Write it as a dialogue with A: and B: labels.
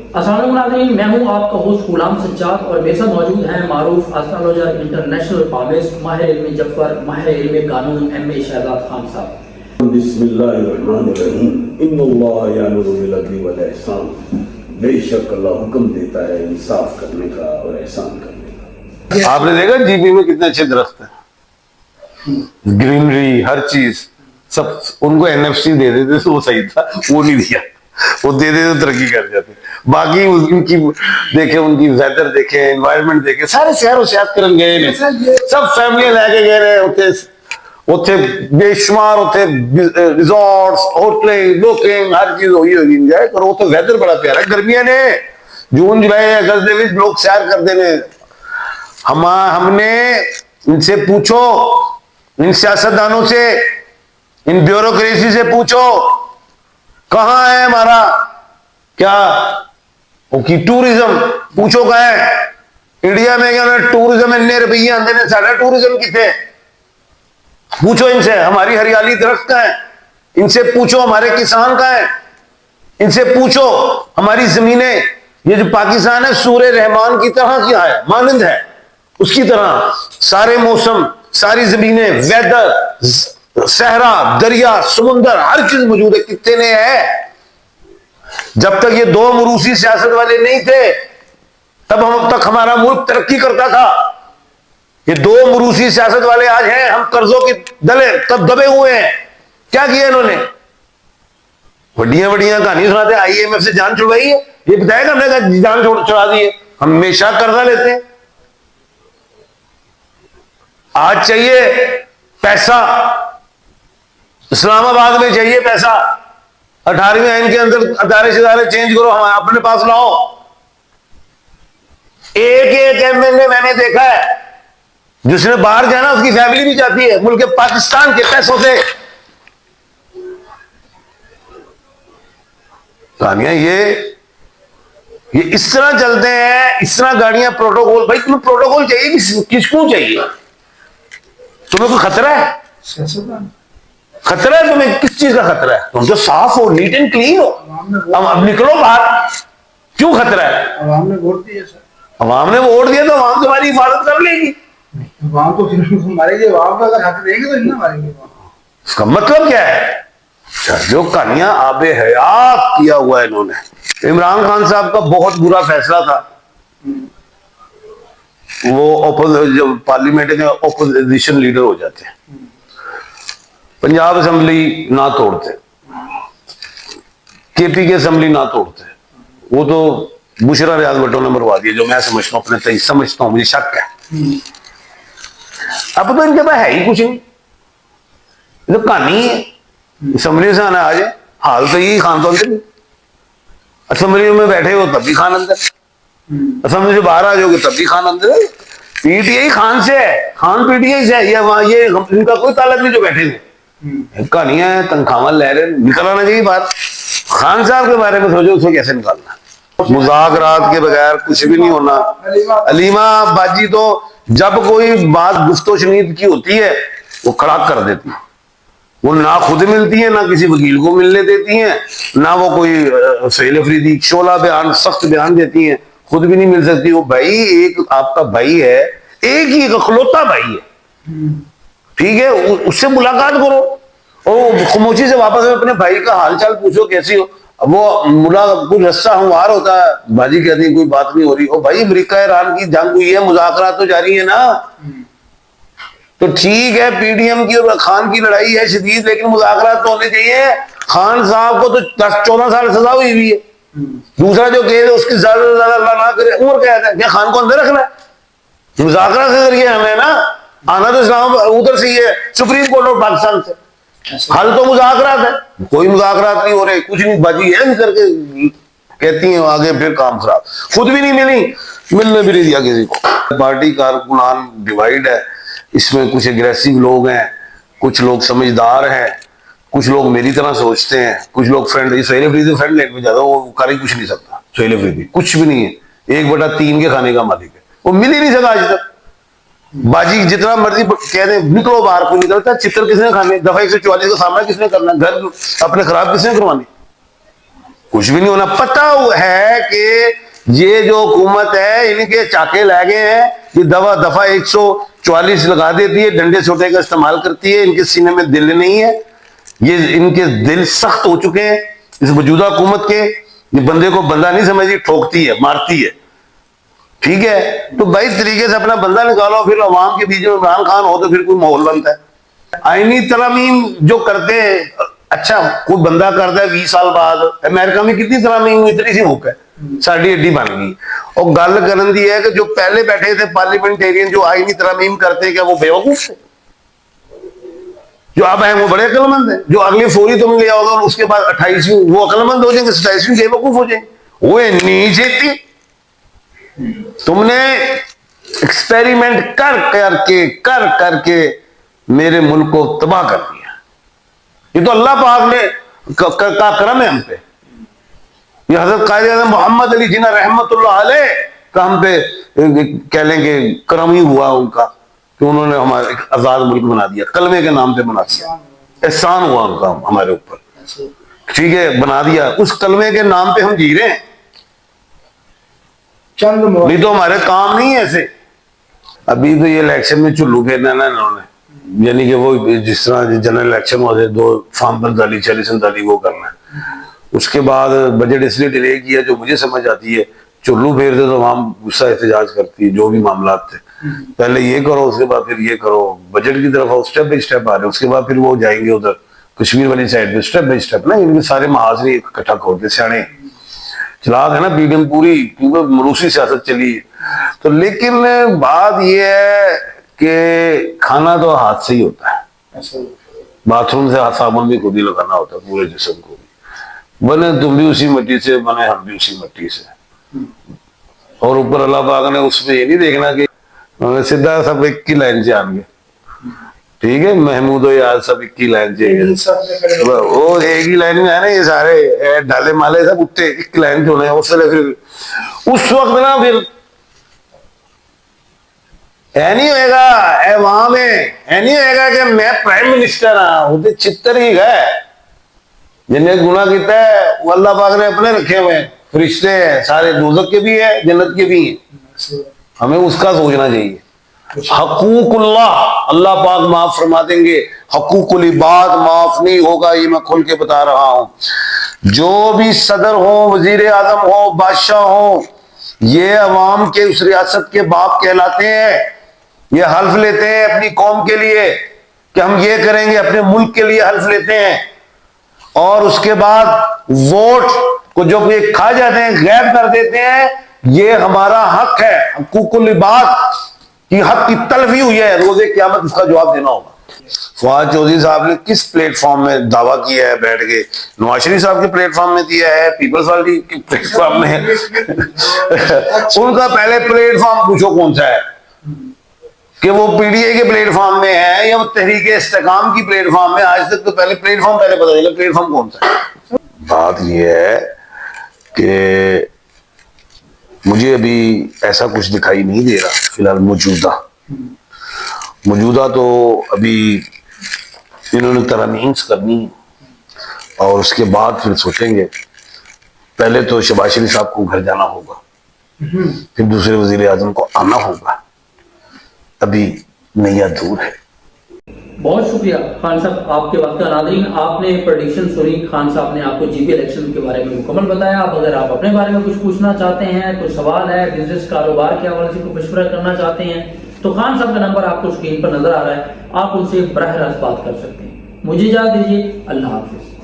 A: अस्सलाम नाज़रीन, मैं हूं आपका होस्ट गुलाम सज्जाद और मेरे साथ मौजूद हैं मारूफ एस्ट्रोलॉजर इंटरनेशनल पामिस्ट माहिर इल्म जफर माहिर इल्म कानून एम.ए. शहजाद खान साहब।
B: बिस्मिल्लाहिर्रहमानिर्रहीम। इन्नल्लाह यअमुरु बिल अदली वल इहसान। बेशक अल्लाह हुक्म देता है इंसाफ करने का और एहसान करने का।
C: आपने देखा जीपी में कितने अच्छे दरख्त हैं, ग्रीनरी, हर चीज सब। उनको एनएफसी दे देते तो वो सही था, वो नहीं दिया। वो दे देते तो तरक्की कर जाते। बाकी उनकी देखे, उनकी वेदर देखे, एनवायरनमेंट देखे, सारे शहर सियात करन गए ने, सब फैमिली लेके गए रहे उते उते बेशुमार उते रिजॉर्ट्स, होटलें, बुकिंग, हर चीज होई होगी इंजॉय करो। तो वेदर बड़ा प्यारा। गर्मियां ने जून जुलाई अगस्त दे विच लोग सैर करते ने। हमने इनसे पूछो, इन सियासतदानों से, इन ब्यूरोक्रेसी से पूछो, कहां है हमारा क्या की टूरिज्म, पूछो कहां है इंडिया में। क्या टूरिज्म इतने रुपये आते हैं, साढ़ा टूरिज्म कितने, पूछो इनसे। हमारी हरियाली दरख्त कहां है, इनसे पूछो। हमारे किसान कहां है, इनसे पूछो। हमारी जमीनें, ये जो पाकिस्तान है सूरे रहमान की तरह क्या है, मानंद है उसकी तरह। सारे मौसम, सारी जमीनें, वेदर, सहरा, दरिया, समुंदर, हर चीज मौजूद है। कितने ने है। जब तक ये दो मुरूसी सियासत वाले नहीं थे तब हमारा मुल्क तरक्की करता था। ये दो मुरूसी सियासत वाले आज हैं, हम कर्जों के दले तब दबे हुए हैं। क्या किया इन्होंने, वड्डियां कहानी सुनाते, आईएमएफ से जान छुड़वाई है। ये बताएगा हमने जान छुड़ा दी है, हमेशा कर्जा लेते हैं। आज चाहिए पैसा, इस्लामाबाद में चाहिए पैसा। 18वें आइन के अंदर अदारे शदारे चेंज करो, हम अपने पास लाओ। एक एमएलए मैंने देखा है जिसने बाहर जाना, उसकी फैमिली भी जाती है मुल्क पाकिस्तान के पैसों से। कहानियां ये इस तरह चलते हैं, इस तरह गाड़ियां, प्रोटोकॉल। भाई तुम्हें प्रोटोकॉल चाहिए, किसको चाहिए? तुम्हें कोई खतरा है? खतरा है तुम्हें? किस चीज का खतरा है? तुम तो साफ हो, नीट एंड क्लीन हो, अब निकलो बाहर। क्यों खतरा है?
D: अवाम ने वोट दिया सर।
C: अवाम ने वोट दिया तो अवाम तुम्हारी हिफाजत कर लेगी।
D: अवाम को मारेगी, अवाम को अगर हक देंगे तो इतना मारेंगे।
C: इसका मतलब क्या है? जो कहानियां आबे हयात किया हुआ है इन्होंने। इमरान खान साहब का बहुत बुरा फैसला था। वो जब पार्लियामेंट में ओपोजिशन लीडर हो जाते हैं, पंजाब असेंबली ना तोड़ते, केपी की असेंबली ना तोड़ते, वो तो बुशरा रियाज भट्टो ने मरवा दिया, जो मैं समझता हूँ, अपने तय समझता हूँ, मुझे शक है। अब तो इनके पास है ही कुछ नहीं, ये तो कहानी है। असेंबली से आना आ जाए, हाल तो यही, खान तो अंदर। असेंबली में बैठे हो तब भी खान अंदर, असेंबली से बाहर आ जाओगे तब भी खान अंदर। पीटीआई खान से है, खान पीटीआई से है, ये इनका कोई ताल्लुक नहीं जो बैठे थे। कहानियां हैं, तनख्वाह ले रहे, निकल आना चाहिए बाहर। खान साहब के बारे में सोचो, उसे कैसे निकालना। मुज़ाकरात के बगैर कुछ भी नहीं होना। अलीमा बाजी तो जब कोई बात गुफ्तो शनीद की होती है वो खड़ा कर देती है। वो ना खुद मिलती है, ना किसी वकील को मिलने देती हैं, ना वो कोई फेल अफरीदी शोला बयान, सख्त बयान देती हैं, खुद भी नहीं मिल सकती। वो भाई एक आपका भाई है, एक ही इकलौता भाई है, ठीक है, उससे मुलाकात करो और खामोशी से वापस में अपने भाई का हालचाल पूछो, कैसी हो। अब वो कुछ रस्सा हमवार होता है, बाजी कहती है कोई बात नहीं हो रही। ओ भाई, अमेरिका ईरान की जंग हुई है, मुज़ाकरात तो जारी है ना। तो ठीक है, पीडीएम की और खान की लड़ाई है शदीद, लेकिन मुज़ाकरात तो होने चाहिए। खान साहब को तो 10-14 साल सजा हुई है। दूसरा जो केस है उसकी ज्यादा से ज्यादा अल्लाह ना करे उम्र कैद है। क्या खान को अंदर रखना है? मुज़ाकरात के जरिए हमें ना आना तो इस्लाम उधर से ही है, सुप्रीम कोर्ट और पाकिस्तान से। हल तो मुज़ाकरात है, कोई मुज़ाकरात नहीं हो रहे, कुछ नहीं, बाजी है करके कहती हैं आगे, फिर काम खराब। खुद भी नहीं मिली, मिलने भी नहीं दिया किसी को। पार्टी कारकुनान डिवाइड है, इसमें कुछ एग्रेसिव लोग हैं, कुछ लोग समझदार हैं, कुछ लोग मेरी तरह सोचते हैं, कुछ लोग friend. Sohail Afridi friend late में ज्यादा, वो कर ही कुछ नहीं सकता। सोहेल अफरीदी कुछ भी नहीं है, 1/3 के खाने का मालिक है, वो मिल ही नहीं सका आज तक। बाजी जितना मर्जी कह दे निकलो बाहर, को निकलता। चित्र किसने खाने, दफा 144 का सामना किसने करना, घर अपने खराब किसने करवाने। کچھ بھی نہیں ہونا. پتا ہے کہ یہ جو حکومت ہے ان کے چاکے لے گئے ہیں, یہ دفعہ 144 لگا دیتی ہے, ڈنڈے چھوٹے کا استعمال کرتی ہے, ان کے سینے میں دل نہیں ہے, یہ ان کے دل سخت ہو چکے ہیں اس موجودہ حکومت کے. یہ بندے کو بندہ نہیں سمجھتی, ٹھوکتی ہے, مارتی ہے. ٹھیک ہے, تو بھائی طریقے سے اپنا بندہ نکالو, پھر عوام کے بیچ میں عمران خان ہو تو پھر کوئی ماحول بنتا ہے. آئینی ترامیم جو کرتے ہیں, اچھا کوئی بندہ کرتا ہے 20 سال بعد. امریکہ میں کتنی ترامیم ہوئی, اتنی سی بک ہے, ساڑھی اڈی بن گئی. اور گل کرن دی ہے کہ جو پہلے بیٹھے تھے پارلیمنٹیرین جو آئینی ترامیم کرتے, کیا وہ بیوقوف تھے؟ جو اب ہیں وہ بڑے عقل مند ہیں. جو اگلی فوری تم لے آؤ گے اور اس کے بعد 28ویں وہ عقل مند ہو جائیں گے, 27ویں بیوقوف ہو جائیں گے. وہ نیچے تھی. تم نے ایکسپیریمنٹ کر کے میرے ملک کو تباہ کر دیا. یہ تو اللہ پاک نے کا کرم ہے ہم پہ. یہ حضرت قائد اعظم محمد علی جناح رحمت اللہ علیہ کا ہم پہ کہہ لیں کہ کرم ہی ہوا ان کا کہ انہوں نے ہمارا ایک آزاد ملک بنا دیا, کلمے کے نام پہ بنا دیا. احسان ہوا ان کا ہمارے اوپر. ٹھیک ہے, بنا دیا. اس کلمے کے نام پہ ہم جی رہے ہیں, نہیں تو ہمارے کام نہیں ہے ایسے. ابھی تو یہ الیکشن میں چلو پھیرنا نا انہوں نے, یعنی کہ وہ جس طرح جنرل الیکشن ہوتے 2 فارم 45 40 47 وہ کرنا ہے. اس کے بعد بجٹ اس لیے ڈیلے کیا, جو مجھے سمجھ آتی ہے چلو پھیرتے تو عوام غصہ احتجاج کرتی ہے, جو بھی معاملات تھے. پہلے یہ کرو, اس کے بعد پھر یہ کرو, بجٹ کی طرف اسٹیپ بائی اسٹیپ آ رہے. اس کے بعد پھر وہ جائیں گے ادھر کشمیر والی سائڈ پہ اسٹیپ بائی اسٹیپ نا. ان کے سارے محاذ اکٹھا کھولتے, سیانے چلاک ہے نا پی ڈی ایم پوری, کیونکہ مروسی سیاست چلی ہے. تو لیکن بات یہ ہے کہ کھانا تو ہاتھ سے ہی ہوتا ہے, باتھ روم سے صابن بھی خود ہی لگانا ہوتا ہے پورے جسم کو بھی. بنے تم بھی اسی مٹی سے, بنے ہم بھی اسی مٹی سے. اور اوپر اللہ پاک نے اس میں یہ نہیں دیکھنا کہ سیدھا سب ایک ہی لائن سے آن گے. ٹھیک ہے, محمود و یاد سب ایک ہی لائن سے, وہ ایک ہی لائن میں ہے نا. یہ سارے ڈالے مالے سب اٹھتے ایک لائن سے ہونے ہیں. اس سے پھر اس وقت نا پھر نہیں ہوئے گا اے وہاں میں, نہیں ہوئے گا کہ میں پرائم منسٹر ہاں. وہ تو چھتر ہی گئے جن نے گناہ کیتا ہے وہ اللہ پاک نے اپنے رکھے ہوئے ہیں. فرشتے ہیں سارے, دوزخ کے بھی ہیں جنت کے بھی ہیں. ہمیں اس کا سوچنا چاہیے. حقوق اللہ پاک معاف فرما دیں گے, حقوق العباد معاف نہیں ہوگا. یہ میں کھل کے بتا رہا ہوں. جو بھی صدر ہو, وزیر اعظم ہو, بادشاہ ہو, یہ عوام کے اس ریاست کے باپ کہلاتے ہیں. یہ حلف لیتے ہیں اپنی قوم کے لیے کہ ہم یہ کریں گے, اپنے ملک کے لیے حلف لیتے ہیں. اور اس کے بعد ووٹ کو جو یہ کھا جاتے ہیں, غائب کر دیتے ہیں. یہ ہمارا حق ہے. حقوق العباد کی حق کی تلفی ہوئی ہے, روز قیامت اس کا جواب دینا ہوگا. فواد چودھری صاحب نے کس پلیٹ فارم میں دعویٰ کیا ہے بیٹھ کے؟ نواز شریف صاحب کے پلیٹ فارم میں دیا ہے, پیپلز پارٹی کے پلیٹ فارم میں ان کا پہلے پلیٹ فارم پوچھو کون سا ہے, کہ وہ پی ڈی اے کے پلیٹ فارم میں ہے یا وہ تحریک استحکام کی پلیٹ فارم میں. آج تک تو پہلے پلیٹ فارم پہلے پتا چلا پلیٹ فارم کون سا ہے. بات یہ ہے کہ مجھے ابھی ایسا کچھ دکھائی نہیں دے رہا فی الحال. موجودہ تو ابھی انہوں نے ترامیم کرنی اور اس کے بعد پھر سوچیں گے. پہلے تو شہباز شریف صاحب کو گھر جانا ہوگا, پھر دوسرے وزیر اعظم کو آنا ہوگا. ابھی نیا دور ہے.
A: بہت شکریہ خان صاحب آپ کے وقت کا. ناظرین, آپ نے پریڈکشن سنی, خان صاحب نے آپ کو جی پی الیکشن کے بارے میں مکمل بتایا. اب اگر آپ اپنے بارے میں کچھ پوچھنا چاہتے ہیں, کوئی سوال ہے, بزنس کاروبار کے حوالے سے کوئی مشورہ کرنا چاہتے ہیں, تو خان صاحب کا نمبر آپ کو اسکرین پر نظر آ رہا ہے, آپ ان سے براہ راست بات کر سکتے ہیں. مجھے اجازت دیجیے, اللہ حافظ.